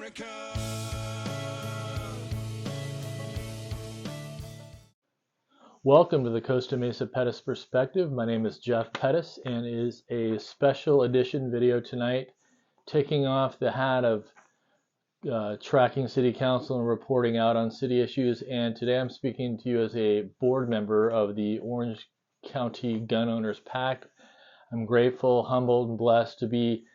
America. Welcome to the Costa Mesa Pettis Perspective. My name is Jeff Pettis, and it is a special edition video tonight, taking off the hat of tracking City Council and reporting out on city issues. And today I'm speaking to you as a board member of the Orange County Gun Owners PAC. I'm grateful, humbled, and blessed to be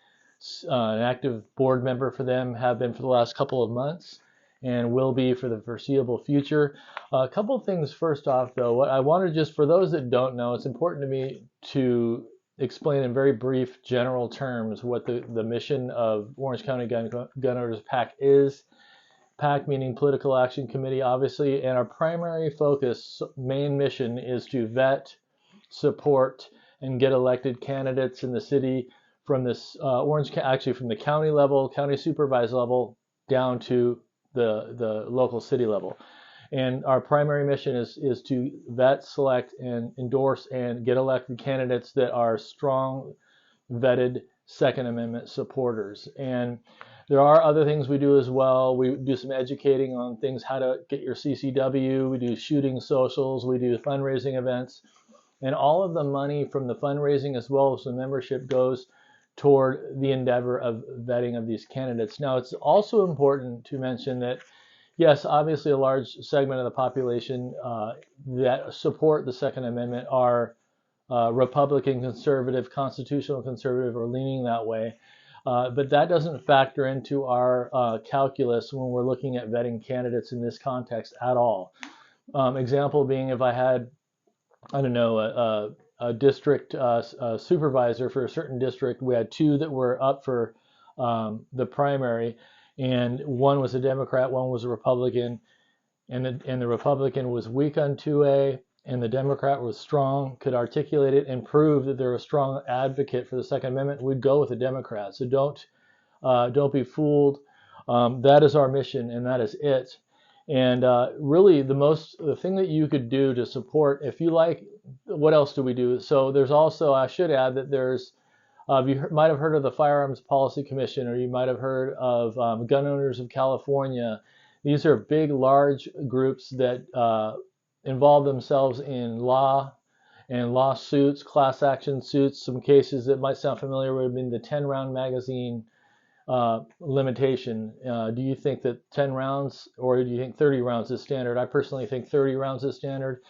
an active board member for them, have been for the last couple of months, and will be for the foreseeable future. A couple of things first off, though. What I wanted, just for those that don't know, it's important to me to explain in very brief general terms what the mission of Orange County Gun Owners PAC is. PAC meaning Political Action Committee, obviously, and our primary focus, main mission, is to vet, support, and get elected candidates in the city from this actually from the county level, county supervised level, down to the local city level. And our primary mission is to vet, select, and endorse and get elected candidates that are strong, vetted Second Amendment supporters. And there are other things we do as well. We do some educating on things, how to get your CCW. We do shooting socials. We do fundraising events. And all of the money from the fundraising as well as the membership goes toward the endeavor of vetting of these candidates. Now, it's also important to mention that, yes, obviously a large segment of the population that support the Second Amendment are Republican conservative, constitutional conservative, or leaning that way. But that doesn't factor into our calculus when we're looking at vetting candidates in this context at all. Example being, if I had, I don't know, a district supervisor for a certain district. We had two that were up for the primary, and one was a Democrat, one was a Republican, and the Republican was weak on 2A, and the Democrat was strong, could articulate it, and prove that they're a strong advocate for the Second Amendment. We'd go with the Democrat. So don't be fooled. That is our mission, and that is it. And really, the thing that you could do to support, if you like, what else do we do? So there's also, I should add that there's, you might have heard of the Firearms Policy Commission, or you might have heard of Gun Owners of California. These are big, large groups that involve themselves in law and lawsuits, class action suits. Some cases that might sound familiar would have been the 10-round magazine limitation. Do you think that 10 rounds, or do you think 30 rounds is standard? I personally think 30 rounds is standard.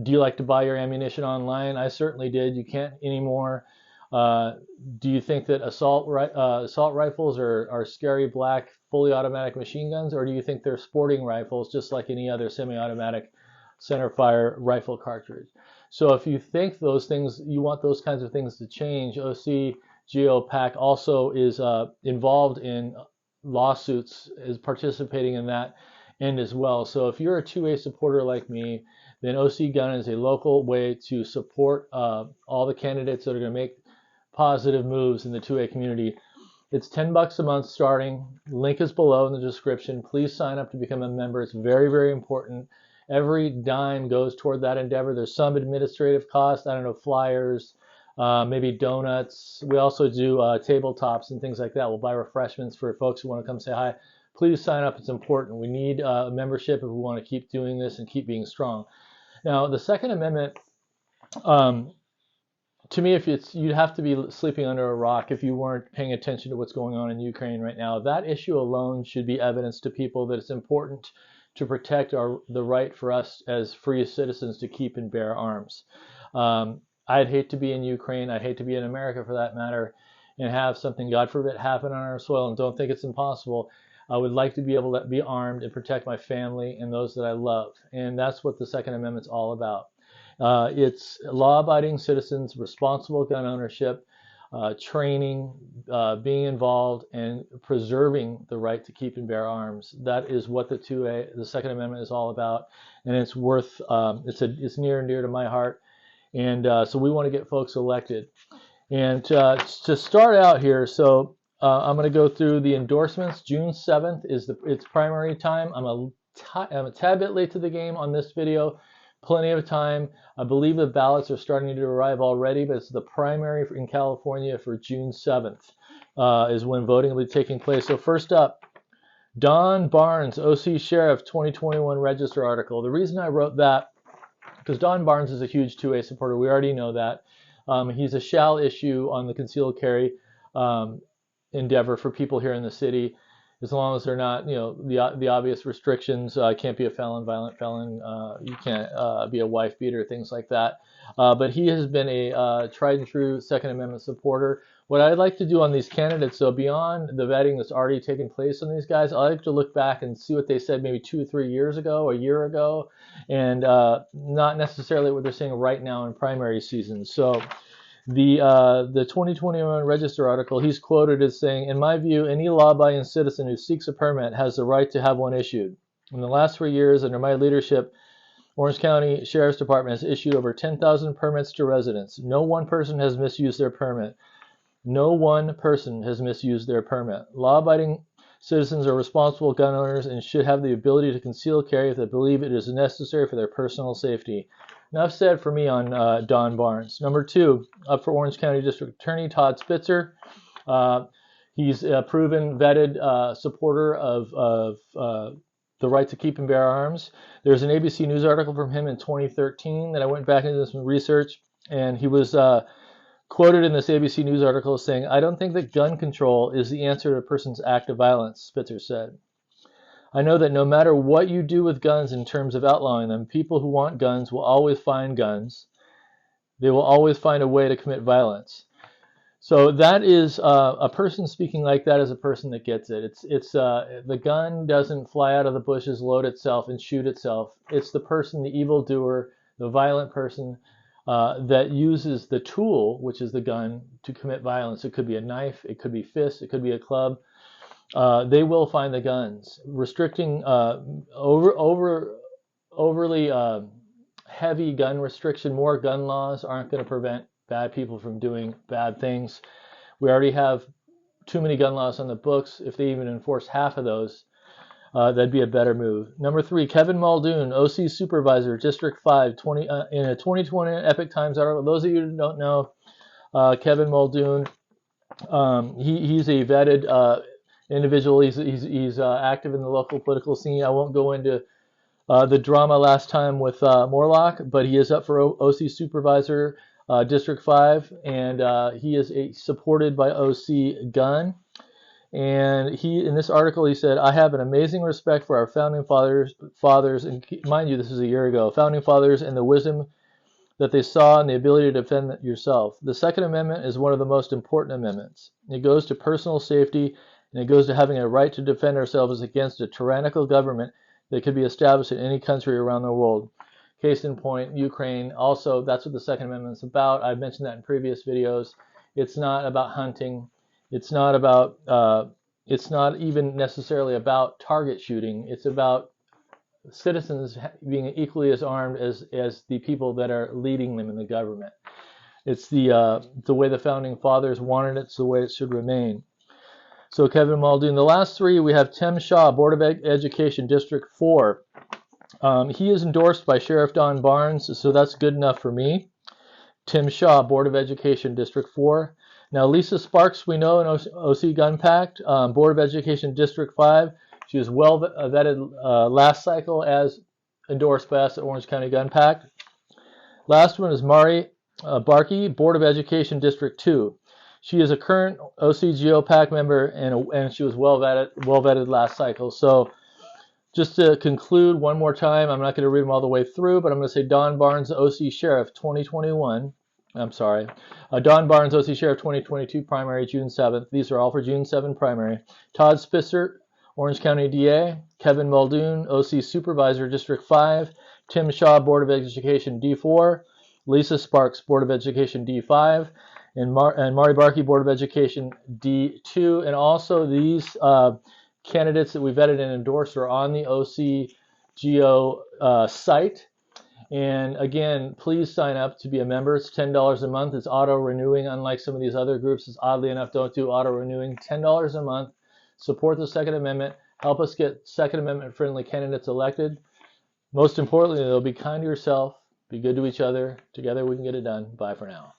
Do you like to buy your ammunition online? I certainly did. You can't anymore. Do you think that assault rifles are scary black fully automatic machine guns, or do you think they're sporting rifles just like any other semi-automatic centerfire rifle cartridge? So if you think those things, you want those kinds of things to change, OCGO-PAC also is involved in lawsuits, is participating in that end as well. So if you're a 2A supporter like me, then OC Gun is a local way to support all the candidates that are going to make positive moves in the 2A community. It's $10 a month starting. Link is below in the description. Please sign up to become a member. It's very, very important. Every dime goes toward that endeavor. There's some administrative cost, I don't know, flyers, maybe donuts. We also do tabletops and things like that. We'll buy refreshments for folks who want to come say hi. Please sign up. It's important. We need a membership if we want to keep doing this and keep being strong. Now, the Second Amendment, to me, you'd have to be sleeping under a rock if you weren't paying attention to what's going on in Ukraine right now. That issue alone should be evidence to people that it's important to protect the right for us as free citizens to keep and bear arms. I'd hate to be in Ukraine. I'd hate to be in America, for that matter, and have something, God forbid, happen on our soil, and don't think it's impossible. I would like to be able to be armed and protect my family and those that I love. And that's what the Second Amendment's all about. It's law-abiding citizens, responsible gun ownership, training, being involved, and preserving the right to keep and bear arms. That is what the Second Amendment is all about, and it's worth. It's near and dear to my heart, and so we want to get folks elected. And to start out here, so I'm going to go through the endorsements. June 7th is its primary time. I'm a tad bit late to the game on this video. Plenty of time. I believe the ballots are starting to arrive already, but it's the primary in California for June 7th. is when voting will be taking place. So first up, Don Barnes, OC Sheriff 2021 Register article. The reason I wrote that, because Don Barnes is a huge 2A supporter. We already know that. He's a shall issue on the concealed carry endeavor for people here in the city, as long as they're not, the obvious restrictions. Can't be a felon, violent felon. You can't be a wife beater, things like that. But he has been a tried and true Second Amendment supporter. What I'd like to do on these candidates, though, beyond the vetting that's already taken place on these guys, I like to look back and see what they said maybe 2 or 3 years ago, a year ago, and not necessarily what they're saying right now in primary season. So the 2021 Register article, he's quoted as saying, "In my view, any law-abiding citizen who seeks a permit has the right to have one issued. In the last 3 years, under my leadership, Orange County Sheriff's Department has issued over 10,000 permits to residents. No one person has misused their permit. No one person has misused their permit. Law-abiding citizens are responsible gun owners and should have the ability to conceal carry if they believe it is necessary for their personal safety." Enough said for me on Don Barnes. Number 2, up for Orange County District Attorney Todd Spitzer. He's a proven, vetted supporter of the right to keep and bear arms. There's an ABC News article from him in 2013 that I went back into some research, and he was quoted in this ABC News article saying, "I don't think that gun control is the answer to a person's act of violence," Spitzer said. "I know that no matter what you do with guns in terms of outlawing them, people who want guns will always find guns. They will always find a way to commit violence." So that is a person speaking like that is a person that gets it. It's the gun doesn't fly out of the bushes, load itself, and shoot itself. It's the person, the evildoer, the violent person that uses the tool, which is the gun, to commit violence. It could be a knife, it could be fists, it could be a club. They will find the guns. Restricting overly heavy gun restriction, more gun laws aren't going to prevent bad people from doing bad things. We already have too many gun laws on the books. If they even enforce half of those, that'd be a better move. Number 3, Kevin Muldoon, OC Supervisor, District 5, in a 2020 Epic Times article. Those of you who don't know, Kevin Muldoon, he's a vetted individual. He's active in the local political scene. I won't go into the drama last time with Morlock, but he is up for OC Supervisor, District 5, and he is supported by OC Gunn. And in this article, he said, "I have an amazing respect for our founding fathers, and mind you, this is a year ago, founding fathers and the wisdom that they saw and the ability to defend yourself. The Second Amendment is one of the most important amendments. It goes to personal safety, and it goes to having a right to defend ourselves against a tyrannical government that could be established in any country around the world. Case in point, Ukraine. Also, that's what the Second Amendment is about. I've mentioned that in previous videos. It's not about hunting. It's not about. It's not even necessarily about target shooting. It's about citizens being equally as armed as the people that are leading them in the government. It's the way the founding fathers wanted it. It's the way it should remain." So Kevin Muldoon. The last 3, we have Tim Shaw, Board of Education, District 4. He is endorsed by Sheriff Don Barnes, so that's good enough for me. Tim Shaw, Board of Education, District 4. Now, Lisa Sparks, we know in OC Gun Pact, Board of Education, District 5. She was well vetted last cycle as endorsed by us at Orange County Gun Pact. Last one is Mari Barkey, Board of Education, District 2. She is a current OCGO PAC member, and she was well vetted last cycle. So just to conclude one more time, I'm not going to read them all the way through, but I'm going to say Don Barnes, OC Sheriff 2021. I'm sorry. Don Barnes, OC Sheriff 2022 primary, June 7th. These are all for June 7 primary. Todd Spitzer, Orange County DA. Kevin Muldoon, OC Supervisor, District 5. Tim Shaw, Board of Education, D4. Lisa Sparks, Board of Education, D5. And Mari Barkey, Board of Education, D2. And also these candidates that we vetted and endorsed are on the OCGO site. And again, please sign up to be a member. It's $10 a month. It's auto-renewing, unlike some of these other groups that oddly enough don't do auto-renewing. $10 a month. Support the Second Amendment. Help us get Second Amendment-friendly candidates elected. Most importantly, though, be kind to yourself. Be good to each other. Together we can get it done. Bye for now.